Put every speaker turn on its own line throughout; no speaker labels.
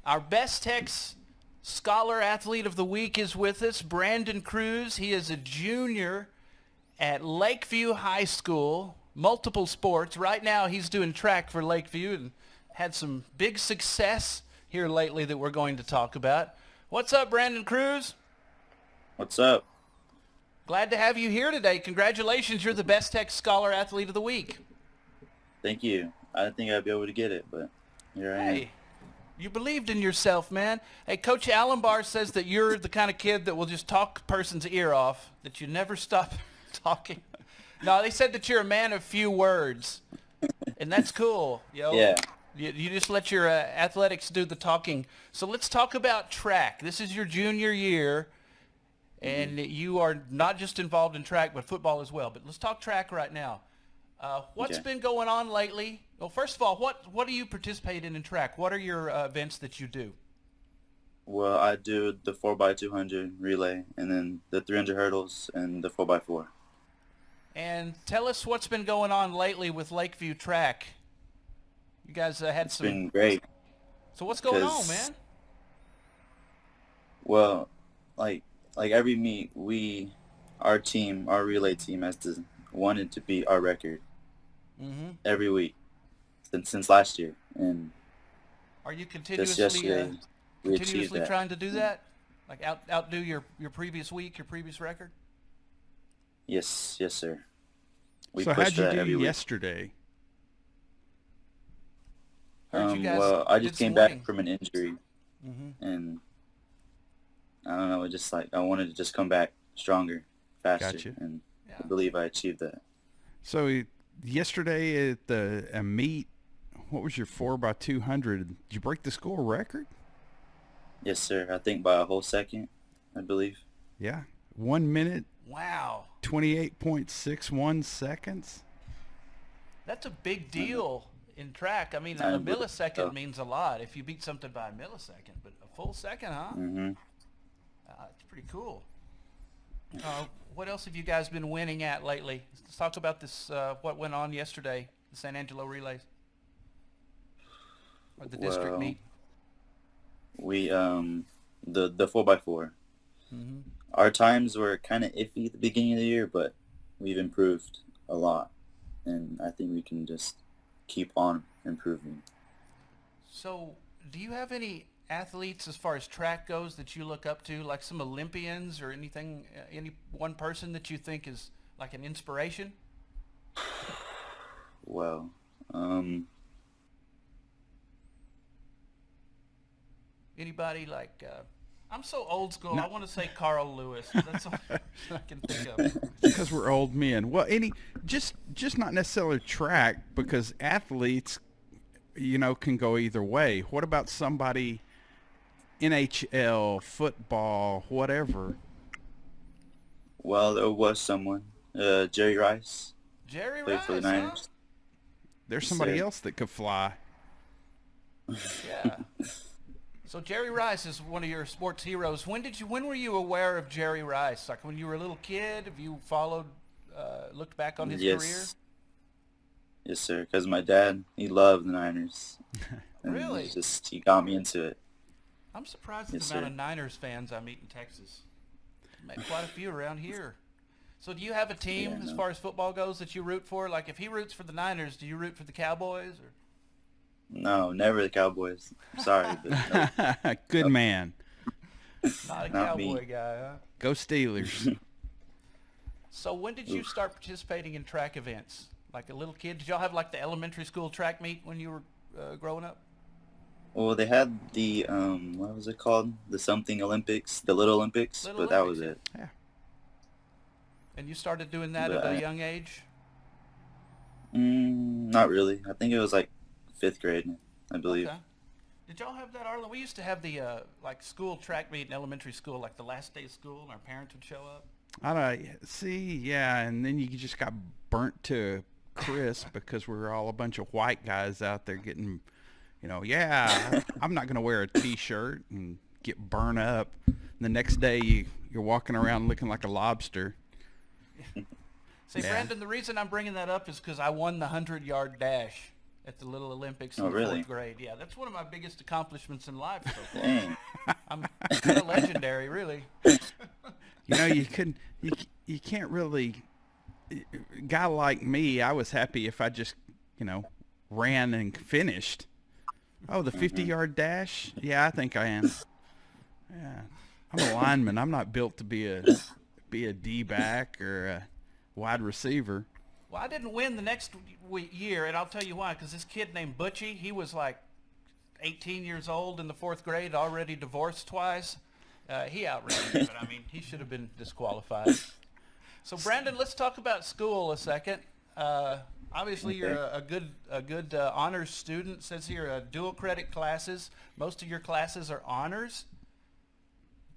Our BES-TEX Scholar Athlete of the Week is with us, Brandon Cruz. He is a junior at Lakeview High School, multiple sports. Right now he's doing track for Lakeview and had some big success here lately that we're going to talk about. What's up, Brandon Cruz?
What's up?
Glad to have you here today. Congratulations, you're the BES-TEX Scholar Athlete of the Week.
Thank you. I didn't think I'd be able to get it, but here I am.
Hey, you believed in yourself, man. Hey, Coach Allenbar says that you're the kind of kid that will just talk a person's ear off, that you never stop talking. No, they said that you're a man of few words, and that's cool.
Yeah.
You just let your athletics do the talking. So let's talk about track. This is your junior year, and you are not just involved in track, but football as well. But let's talk track right now. What's
Okay.
been going on lately? Well, first of all, what do you participate in track? What are your events that you do?
Well, I do the 4x200 relay and then the 300 hurdles and the 4x4.
And tell us what's been going on lately with Lakeview track. You guys had
It's
some.
been great
So what's going on,
'cause,
man?
well, like every meet, our relay team wanted to beat our record
Mm-hmm.
every week since last year, and
Are you
just
continuously
yesterday we achieved
continuously
that.
trying to do that? Like outdo your previous week, your previous record?
Yes, yes, sir. We
So
push
how'd
for
you
that
do
every week.
yesterday?
Heard you guys
Well, I
did
just
some
came back
winning.
from an injury,
Mm-hmm.
and I don't know, it just like I wanted to just come back stronger, faster,
Gotcha.
and
Yeah.
I believe I achieved that.
So yesterday at the a meet, what was your 4x200? Did you break the school record?
Yes, sir. I think by a whole second, I believe.
Yeah. 1 minute,
Wow,
28.61 seconds.
that's a big deal in track. I mean,
I
a
believe
millisecond
so.
means a lot if you beat something by a millisecond, but a full second, huh?
Hmm.
It's pretty cool. What else have you guys been winning at lately? Let's talk about this. What went on yesterday, the San Angelo relays or the district
Well,
meet.
we the 4x4.
Mm-hmm.
Our times were kind of iffy at the beginning of the year, but we've improved a lot, and I think we can just keep on improving.
So, do you have any athletes as far as track goes that you look up to, like some Olympians or anything? Any one person that you think is like an inspiration?
Well,
Anybody like? I'm so old school.
No,
I want to say Carl Lewis. That's all I can think of.
because we're old men. Well, just not necessarily track, because athletes, can go either way. What about somebody NHL, football, whatever?
well, there was someone, Jerry Rice,
Jerry
played for the
Rice, huh?
Niners.
There's
Yes,
somebody
sir.
else that could fly.
Yeah. So Jerry Rice is one of your sports heroes. When were you aware of Jerry Rice? Like when you were a little kid? Have you followed, looked back on his career?
Yes, yes, sir. Because my dad, he loved the Niners, and
Really?
he got me into it.
I'm surprised at
Yes,
the amount
sir.
of Niners fans I meet in Texas. Met quite a few around here. So do you have a team
Yeah,
as
no.
far as football goes that you root for? Like if he roots for the Niners, do you root for the Cowboys? Or?
No, never the Cowboys. Sorry, but no,
Good
nope,
man.
Not a
not me.
Cowboy guy, huh?
Go Steelers.
So when did you
Oof.
start participating in track events? Like a little kid? Did y'all have like the elementary school track meet when you were growing up?
Well, they had the what was it called? The something Olympics, the Little Olympics,
Little
but that
Olympics,
was
yeah.
it.
Yeah.
And you started doing that
But
at a young age?
not really. I think it was like fifth grade, I believe.
Okay. Did y'all have that, Arlen? We used to have the like school track meet in elementary school, like the last day of school, and our parents would show up.
I don't see, yeah, and then you just got burnt to crisp because we were all a bunch of white guys out there getting, yeah, I'm not going to wear a T-shirt and get burnt up. And the next day you're walking around looking like a lobster.
See,
Yeah.
Brandon, the reason I'm bringing that up is because I won the 100-yard dash at the Little Olympics
Oh,
in the
really?
4th grade. Yeah, that's one of my biggest accomplishments in life so far.
Dang.
I'm kind of legendary, really.
You know, you can't really. A guy like me, I was happy if I just, ran and finished. Oh, the 50-yard dash? Yeah, I think I am. Yeah, I'm a lineman. I'm not built to be a D-back or a wide receiver.
Well, I didn't win the next year, and I'll tell you why. Because this kid named Butchie, he was like 18 years old in the 4th grade, already divorced twice. He outran me, but I mean, he should have been disqualified. So, Brandon, let's talk about school a second. Obviously,
Okay.
you're a good honors student. It says here dual credit classes. Most of your classes are honors.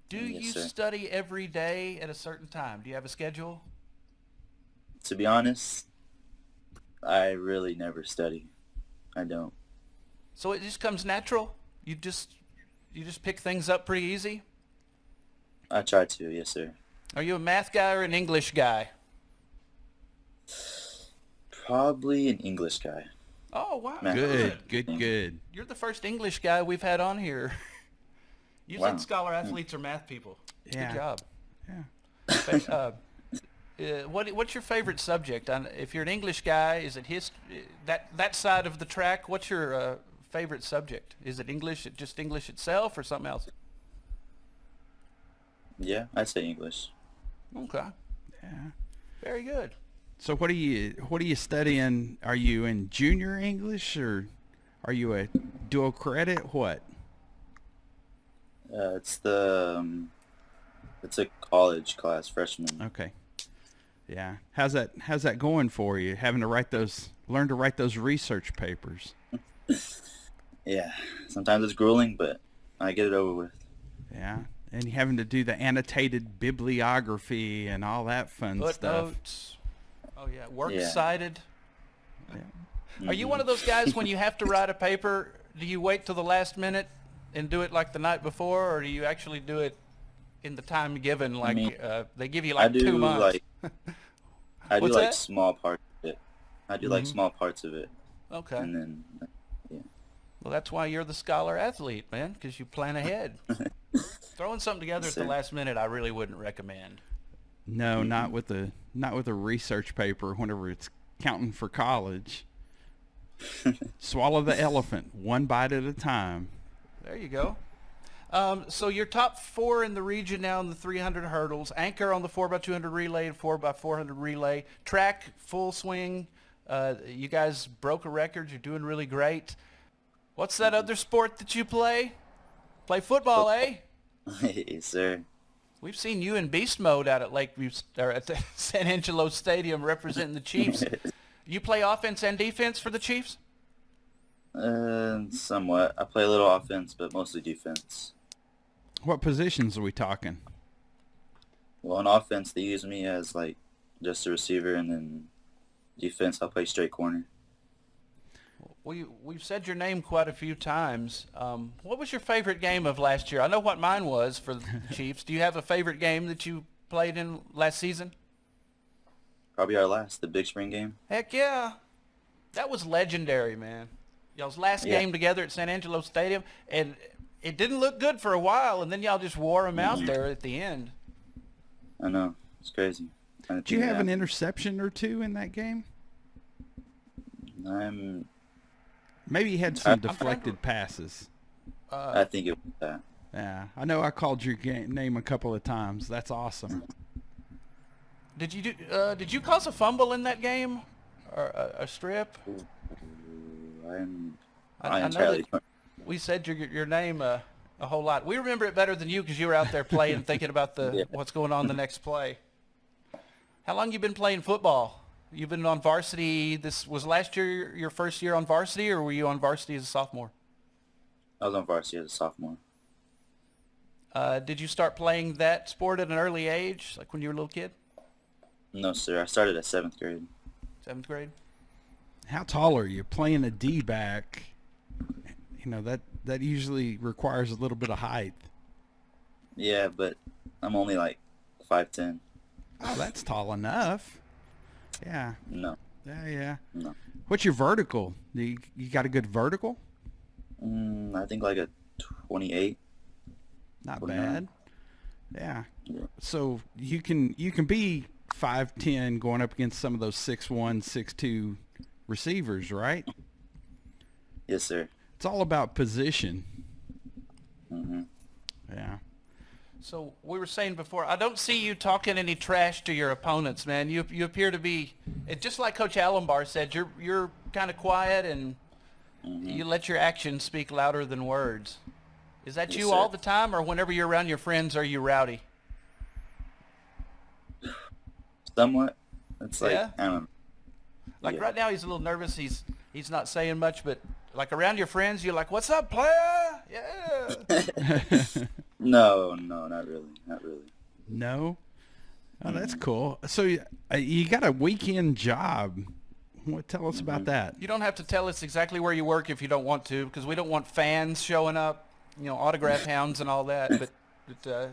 Do
Yes,
you
sir.
study every day at a certain time? Do you have a schedule?
To be honest, I really never study. I don't.
So it just comes natural? You just pick things up pretty easy?
I try to, yes, sir.
Are you a math guy or an English guy?
Probably an English guy.
Oh, wow.
Math.
Good.
You're the first English guy we've had on here. You
Wow.
said scholar athletes are math people.
Yeah.
Good job.
Yeah.
But, what's your favorite subject? If you're an English guy, is it that side of the track? What's your favorite subject? Is it English, just English itself, or something else?
Yeah, I'd say English.
Okay.
Yeah.
Very good.
So what are you studying? Are you in junior English or are you a dual credit? What?
It's a college class, freshman.
Okay. Yeah. How's that going for you? Having to learn to write those research papers.
Yeah, sometimes it's grueling, but I get it over with.
Yeah. And you having to do the annotated bibliography and all that fun stuff.
Footnotes. Oh yeah, works
Yeah.
cited.
Yeah.
Are you one of those guys when you have to write a paper, do you wait till the last minute and do it like the night before, or do you actually do it in the time given? Like they give you like
I do
2 months.
I do
What's
like
that?
small parts of it. I do like small parts of it,
Okay.
and then
Well, that's why you're the scholar athlete, man, because you plan ahead. Throwing something together at the
Sir.
last minute, I really wouldn't recommend.
No, not with a research paper whenever it's counting for college. Swallow the elephant one bite at a time.
There you go. So you're top 4 in the region now in the 300 hurdles. Anchor on the 4x200 relay and 4x400 relay. Track, full swing. You guys broke a record. You're doing really great. What's that other sport that you play? Play football, eh?
yes, sir.
We've seen you in beast mode out at Lakeview or at the San Angelo Stadium representing the Chiefs. You play offense and defense for the Chiefs?
Somewhat. I play a little offense, but mostly defense.
What positions are we talking?
Well, on offense, they use me as like just a receiver, and then defense, I'll play straight corner.
We've said your name quite a few times. What was your favorite game of last year? I know what mine was for the Chiefs. Do you have a favorite game that you played in last season?
Probably our last, the Big Spring game.
Heck yeah. That was legendary, man. Y'all's last
Yeah.
game together at San Angelo Stadium, and it didn't look good for a while, and then y'all just wore them out there at the end.
I know. It's crazy.
Did you have an interception or two in that game? Maybe you had some deflected passes.
I think it was that.
Yeah, I know I called your name a couple of times. That's awesome.
Did you cause a fumble in that game, or a strip?
I'm
I
not
know
entirely.
that we said your name a whole lot. We remember it better than you because you were out there playing, thinking about
Yeah.
what's going on the next play. How long you been playing football? You've been on varsity. This was last year your first year on varsity, or were you on varsity as a sophomore?
I was on varsity as a sophomore.
Did you start playing that sport at an early age, like when you were a little kid?
No, sir. I started at 7th grade.
7th grade?
How tall are you? Playing a D-back, that usually requires a little bit of height.
Yeah, but I'm only like 5'10".
Oh, that's tall enough. Yeah.
No.
Yeah.
No.
What's your vertical? You got a good vertical?
I think like a 28.
Not
29.
bad. Yeah.
Yeah.
So you can be 5'10" going up against some of those 6'1", 6'2" receivers, right?
Yes, sir.
It's all about position.
Mm-hmm.
Yeah.
So we were saying before, I don't see you talking any trash to your opponents, man. You appear to be, just like Coach Allenbar said, you're kind of quiet and you let your actions speak louder than words. Is that
Yes,
you
sir.
all the time, or whenever you're around your friends, are you rowdy?
Somewhat. It's like,
Yeah?
I don't know.
Like
Yeah.
right now, he's a little nervous. He's not saying much, but like around your friends, you're like, "What's up, player? Yeah."
No, not really. Not really.
No? Oh, that's cool. So you got a weekend job. Tell us about that.
You don't have to tell us exactly where you work if you don't want to, because we don't want fans showing up, autograph hounds and all that. But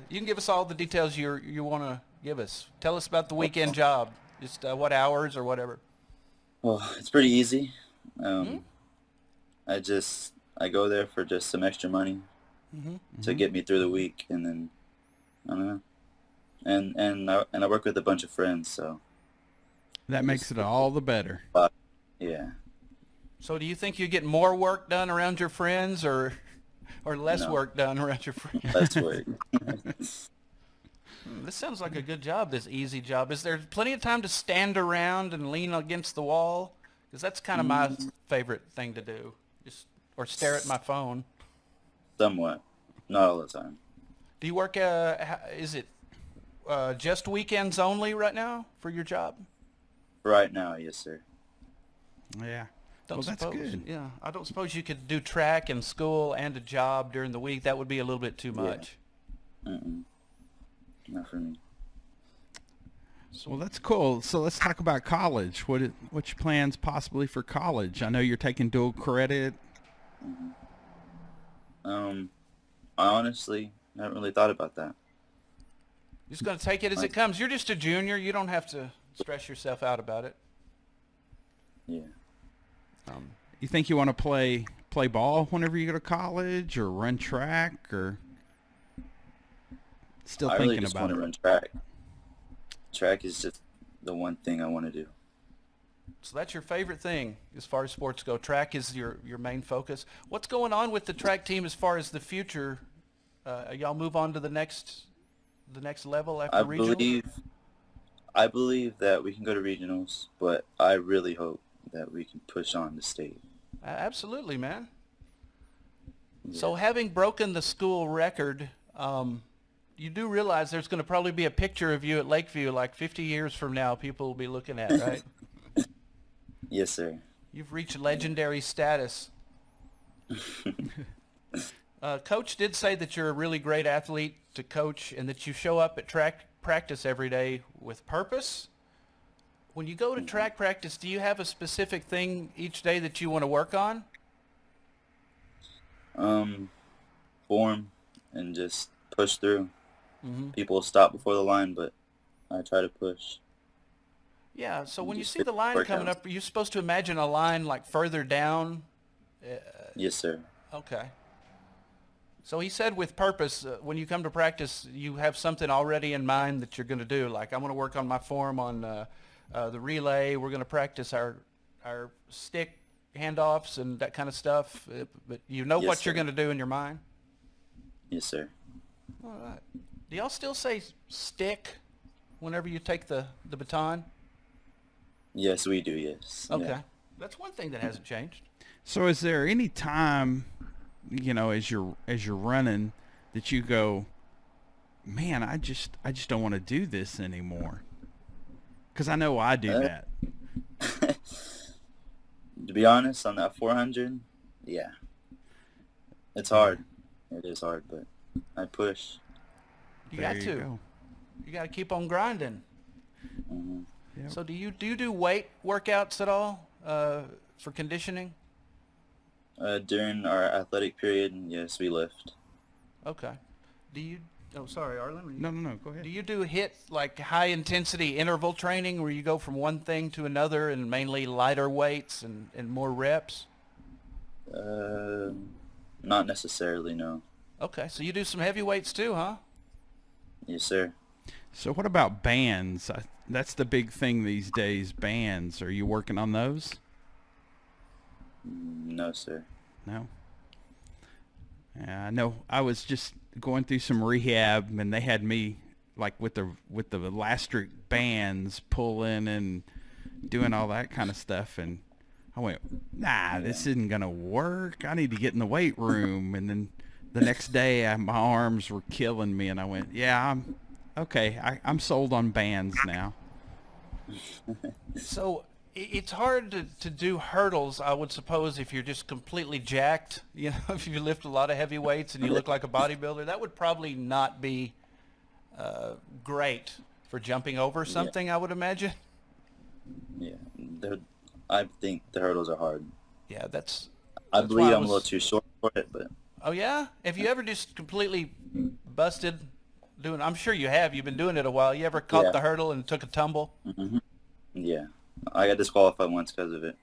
you can give us all the details you want to give us. Tell us about the weekend job. Just what hours or whatever.
Well, it's pretty easy. I go there for just some extra money to get me through the week, and then I don't know. And I work with a bunch of friends, so
That makes it all the better.
yeah.
So do you think you get more work done around your friends or less
No.
work done around your friends?
That's work.
This sounds like a good job, this easy job. Is there plenty of time to stand around and lean against the wall? Because that's kind of my favorite thing to do, or stare at my phone.
Somewhat. Not all the time.
Do you work, is it just weekends only right now for your job?
Right now, yes, sir.
Yeah.
Don't
Well, that's
suppose,
good.
Yeah, I don't suppose you could do track and school and a job during the week. That would be a little bit too much.
Not for me.
Well, that's cool. So let's talk about college. What's your plans possibly for college? I know you're taking dual credit.
I honestly haven't really thought about that.
You're just going to take it as it comes. You're just a junior. You don't have to stress yourself out about it.
Yeah.
You think you want to play ball whenever you go to college, or run track, or still
I
thinking
really just
about
want
it?
to run track. Track is just the one thing I want to do.
So that's your favorite thing as far as sports go. Track is your main focus. What's going on with the track team as far as the future? Y'all move on to the next level after regionals?
I believe that we can go to regionals, but I really hope that we can push on to state.
Absolutely, man.
Yeah.
So having broken the school record, you do realize there's going to probably be a picture of you at Lakeview like 50 years from now people will be looking at, right?
Yes, sir.
You've reached legendary status. Coach did say that you're a really great athlete to coach and that you show up at track practice every day with purpose. When you go to track practice, do you have a specific thing each day that you want to work on?
Form and just push through. People stop before the line, but I try to push.
Yeah, so when you
Just
see the line
work
coming
out.
up, are you supposed to imagine a line like further down?
Yes, sir.
Okay. So he said with purpose, when you come to practice, you have something already in mind that you're going to do. Like, I'm going to work on my form on the relay. We're going to practice our stick handoffs and that kind of stuff. But you know
Yes,
what you're
sir.
going to do in your mind?
Yes, sir.
All right. Do y'all still say stick whenever you take the baton?
Yes, we do, yes.
Okay.
Yeah.
That's one thing that hasn't changed.
So is there any time, as you're running, that you go, man, I just don't want to do this anymore? Because I know I do that.
To be honest, on that 400, yeah. It's hard. It is hard, but I push.
You
There
got
you
to.
go.
You got to keep on grinding.
Mhm.
Yep.
So do you do weight workouts at all for conditioning?
During our athletic period, yes, we lift.
Okay. Do Oh, sorry, Arlen.
No, go ahead.
Do you do like high intensity interval training where you go from one thing to another and mainly lighter weights and more reps?
Not necessarily, no.
Okay, so you do some heavy weights too, huh?
Yes, sir.
So what about bands? That's the big thing these days, bands. Are you working on those?
No, sir.
No? Yeah, no. I was just going through some rehab, and they had me like with the elastic bands pulling and doing all that kind of stuff, and I went, nah, this isn't gonna work. I need to get in the weight room. And then the next day, my arms were killing me, and I went, yeah, I'm okay. I'm sold on bands now.
So it's hard to do hurdles, I would suppose, if you're just completely jacked. You know, if you lift a lot of heavy weights and you look like a bodybuilder, that would probably not be great for jumping over something, I would imagine.
Yeah, I think the hurdles are hard.
Yeah, that's
I
why
believe
I
I'm a
was-
little too short for it, but
Oh, yeah? Have you ever just completely busted doing, I'm sure you have. You've been doing it a while. You ever caught
Yeah.
the hurdle and took a tumble?
yeah, I got disqualified once because of it.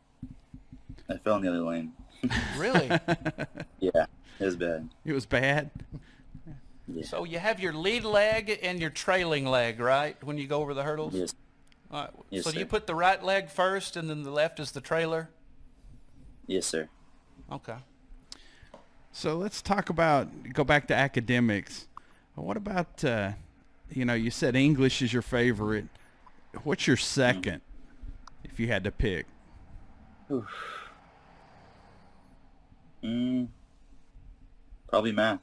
I fell in the other lane.
Really?
Yeah, it was bad.
It was bad.
Yeah.
So you have your lead leg and your trailing leg, right, when you go over the hurdles?
Yes.
All right.
Yes,
So do you
sir.
put the right leg first and then the left is the trailer?
Yes, sir.
Okay.
So let's go back to academics. What about, you said English is your favorite. What's your second, if you had to pick?
Probably math.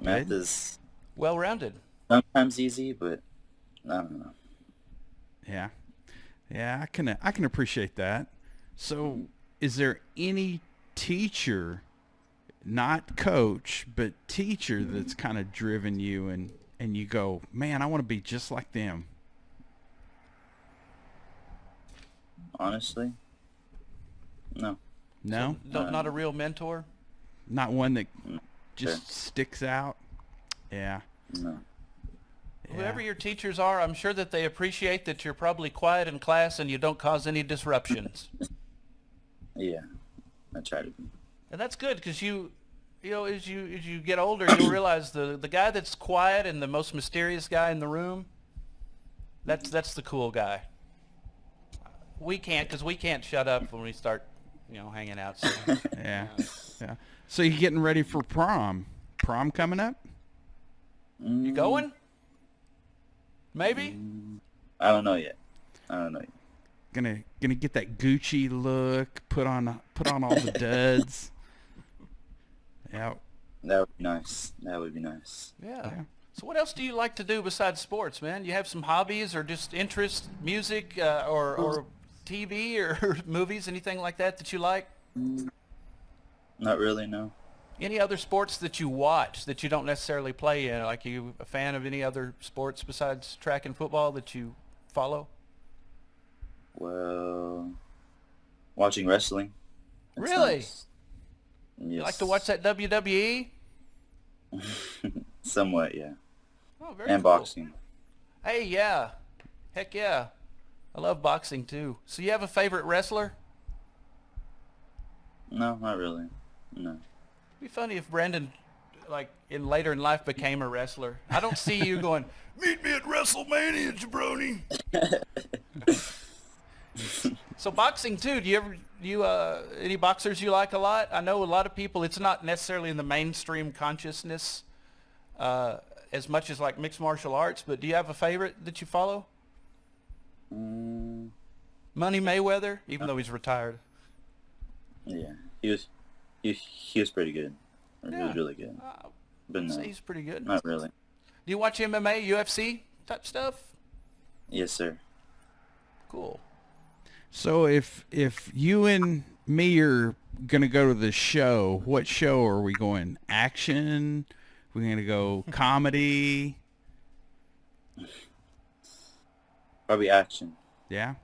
Math
Good.
is
Well-rounded.
sometimes easy, but I don't know.
Yeah. Yeah, I can appreciate that. So, is there any teacher, not coach, but teacher that's kind of driven you and you go, man, I want to be just like them?
Honestly, no.
No?
Not a real mentor?
Not one that
Sure.
just sticks out? Yeah.
No.
Whoever your teachers are, I'm sure that they appreciate that you're probably quiet in class and you don't cause any disruptions.
Yeah, I try to be.
And that's good because as you get older, you'll realize the guy that's quiet and the most mysterious guy in the room, that's the cool guy. We can't shut up when we start, hanging out. So,
Yeah. Yeah. So you're getting ready for prom. Prom coming up?
you going? Maybe?
I don't know yet.
Gonna get that Gucci look, put on all the duds. Yeah.
That would be nice.
Yeah.
Yeah.
So what else do you like to do besides sports, man? You have some hobbies or just interest, music, or TV or movies, anything like that you like?
Not really, no.
Any other sports that you watch that you don't necessarily play in? Like, you a fan of any other sports besides track and football that you follow?
Well, watching wrestling. That's
Really?
nice.
You
Yes.
like to watch that WWE?
Somewhat, yeah.
Oh, very
And
cool.
boxing.
Hey, yeah. Heck yeah. I love boxing too. So you have a favorite wrestler?
No, not really. No.
It'd be funny if Brandon, like, later in life became a wrestler. I don't see you going, meet me at WrestleMania, jabroni. So boxing too. Do you any boxers you like a lot? I know a lot of people. It's not necessarily in the mainstream consciousness as much as like mixed martial arts. But do you have a favorite that you follow? Money Mayweather, even though he's retired.
Yeah, he was pretty good. He
Yeah.
was really good. But
I'd
no,
say he's pretty good.
not really.
Do you watch MMA, UFC type stuff?
Yes, sir.
Cool.
So if you and me are gonna go to the show, what show are we going? Action? We're gonna go comedy?
Probably action.
Yeah.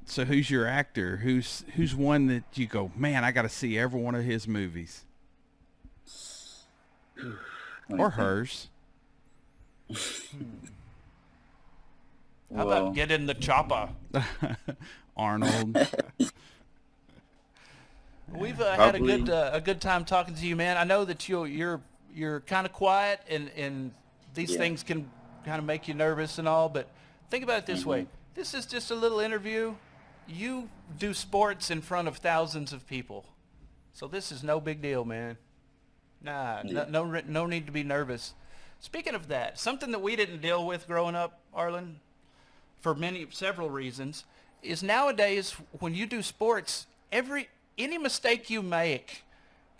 So who's your actor? Who's one that you go, man, I got to see every one of his movies?
Let me
Or
think.
hers.
How
Well,
about get in the chopper?
Arnold.
We've had
Probably.
a good time talking to you, man. I know that you're kind of quiet, and these
Yeah.
things can kind of make you nervous and all. But think about it this way: this is just a little interview. You do sports in front of thousands of people, so this is no big deal, man. Nah,
Yeah.
no need to be nervous. Speaking of that, something that we didn't deal with growing up, Arlen, for several reasons, is nowadays when you do sports, any mistake you make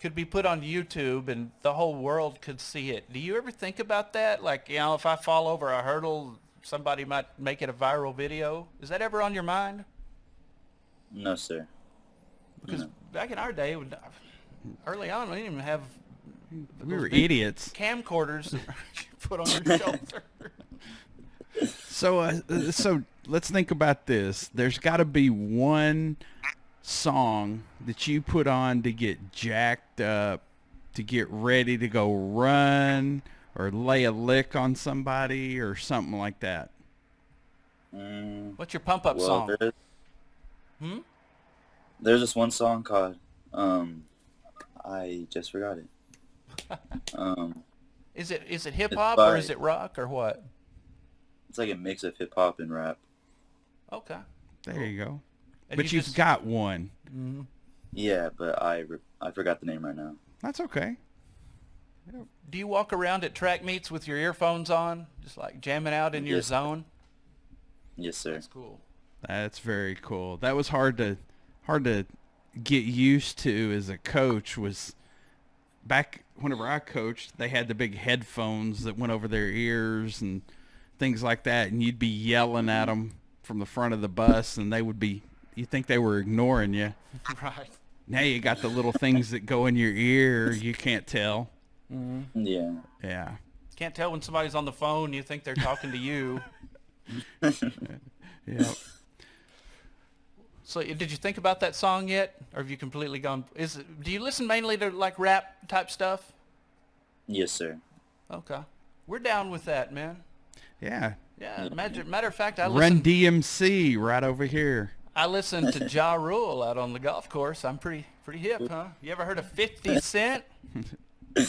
could be put on YouTube and the whole world could see it. Do you ever think about that? Like, if I fall over a hurdle, somebody might make it a viral video. Is that ever on your mind?
No, sir.
Because
No.
back in our day, early on, we didn't even have
We were
those big
idiots.
camcorders that you put on your shoulder.
So let's think about this. There's got to be one song that you put on to get jacked up, to get ready to go run or lay a lick on somebody or something like that.
What's your pump-up
Well,
song?
there's this one song called, I just forgot it.
Is it hip-hop
by-
or is it rock or what?
It's like a mix of hip hop and rap.
Okay.
There you go.
And
But
you
you've
just-
got one.
Yeah, but I forgot the name right now.
That's okay.
Do you walk around at track meets with your earphones on, just like jamming out in your
Yes.
zone?
Yes, sir.
That's cool.
That's very cool. That was hard to get used to as a coach. Was back whenever I coached, they had the big headphones that went over their ears and things like that, and you'd be yelling at them from the front of the bus, and you think they were ignoring you.
Right.
Now you got the little things that go in your ear. You can't tell.
Yeah.
Yeah.
Can't tell when somebody's on the phone. You think they're talking to you.
Yeah.
So did you think about that song yet, or have you completely gone? Do you listen mainly to like rap type stuff?
Yes, sir.
Okay, we're down with that, man.
Yeah.
Yeah. Matter of fact, I
Run
listen.
DMC right over here.
I listen to Ja Rule out on the golf course. I'm pretty hip, huh? You ever heard of 50 Cent?
You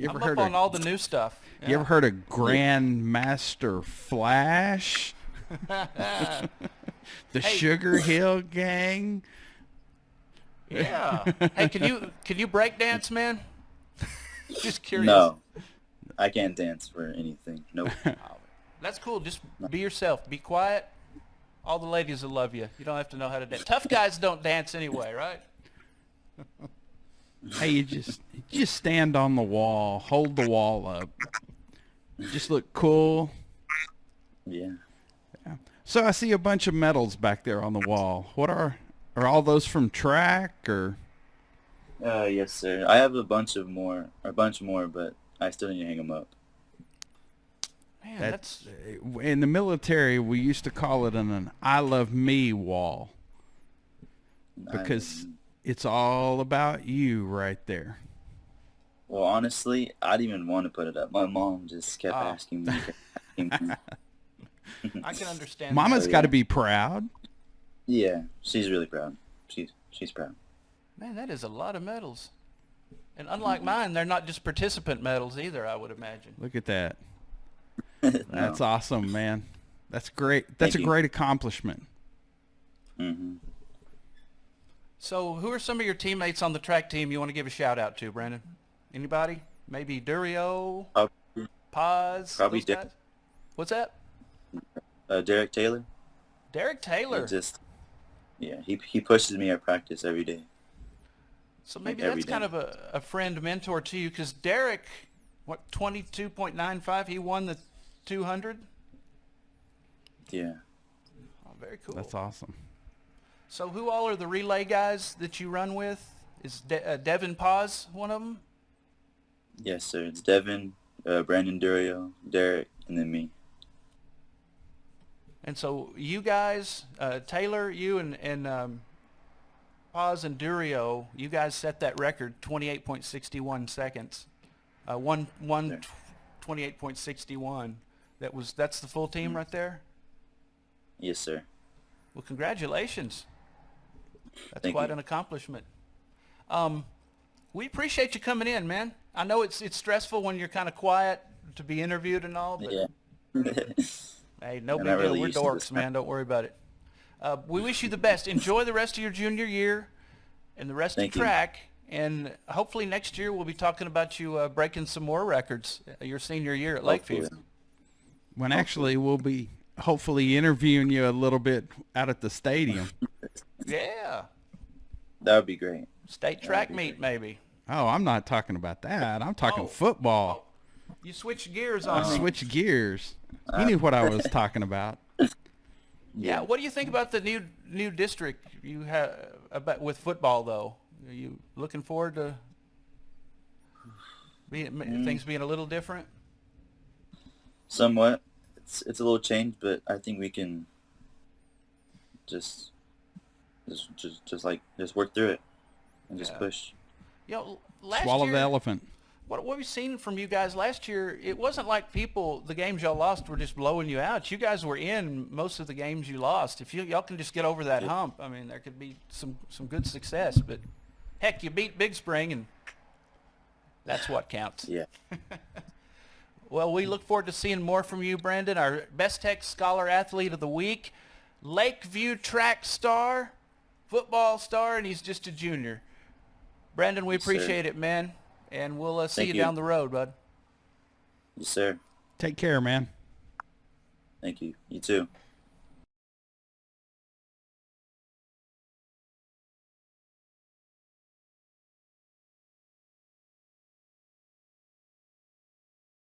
ever
I'm
heard
up
of
on all the new stuff.
You ever heard of Grandmaster Flash? The
Hey.
Sugar Hill Gang?
Yeah. Hey, can you break dance, man? Just curious.
No, I can't dance for anything. Nope.
That's cool. Just be yourself. Be quiet. All the ladies will love you. You don't have to know how to dance. Tough guys don't dance anyway, right?
Hey, you just stand on the wall, hold the wall up. Just look cool.
Yeah.
So I see a bunch of medals back there on the wall. What are all those from track or?
Yes, sir. I have a bunch more, but I still need to hang them up.
Man,
That's in the military. We used to call it an "I love me" wall because it's all about you right there.
Well, honestly, I didn't even want to put it up. My mom just kept
Ah.
asking me.
I can understand.
Mama's
Oh,
got to
yeah.
be proud.
Yeah, she's really proud. She's proud.
Man, that is a lot of medals. And unlike mine, they're not just participant medals either, I would imagine.
Look at that. That's awesome, man. That's great. That's
Thank
a
you.
great accomplishment.
Mm-hmm.
So who are some of your teammates on the track team you want to give a shout out to, Brandon? Anybody? Maybe Durio, Paz,
Probably
those
Dick.
guys? What's that?
Derek Taylor.
Derek Taylor.
He pushes me at practice every day.
So maybe
every
that's kind
day.
of a friend mentor to you, because Derek, 22.95, he won the 200?
Yeah.
Oh, very cool.
That's awesome.
So who all are the relay guys that you run with? Is Devin Paz one of them?
Yes, sir. It's Devin, Brandon Durio, Derek, and then me.
And so you guys, Taylor, you and Paz and Durio, you guys set that record, 28.61 seconds. One 28.61. That's the full team right there.
Yes, sir.
Well, congratulations. That's
Thank
quite
you.
an accomplishment. We appreciate you coming in, man. I know it's stressful when you're kind of quiet to be interviewed and all, but
Yeah.
hey, no
I'm
big
not
deal.
really
We're
used to this
dorks, man. Don't worry about it. We wish you the best. Enjoy the rest of your junior year and the rest
Thank
of
you.
track. And hopefully next year we'll be talking about you breaking some more records your senior year at Lakeview.
Hopefully.
When actually we'll be hopefully interviewing you a little bit out at the stadium.
Yeah.
That would be great.
State track meet, maybe.
Oh, I'm not talking about that. I'm talking
Oh.
football.
You switched gears
I
on me.
switched gears. You knew what I was talking about.
Yeah. What do you think about the new district you have about with football, though? Are you looking forward to things being a little different?
Somewhat. It's a little change, but I think we can just work through it and just
Yeah.
push.
Last
Swallow
year,
the elephant.
what we've seen from you guys last year, it wasn't like the games y'all lost were just blowing you out. You guys were in most of the games you lost. If y'all can just get over that hump, I mean, there could be some good success. But heck, you beat Big Spring, and that's what counts.
Yeah.
Well, we look forward to seeing more from you, Brandon, our BES-TEX Scholar Athlete of the Week, Lakeview track star, football star, and he's just a junior. Brandon, we
Yes, sir.
appreciate it, man, and we'll see
Thank
you
you.
down the road, bud.
Yes, sir.
Take care, man.
Thank you. You too.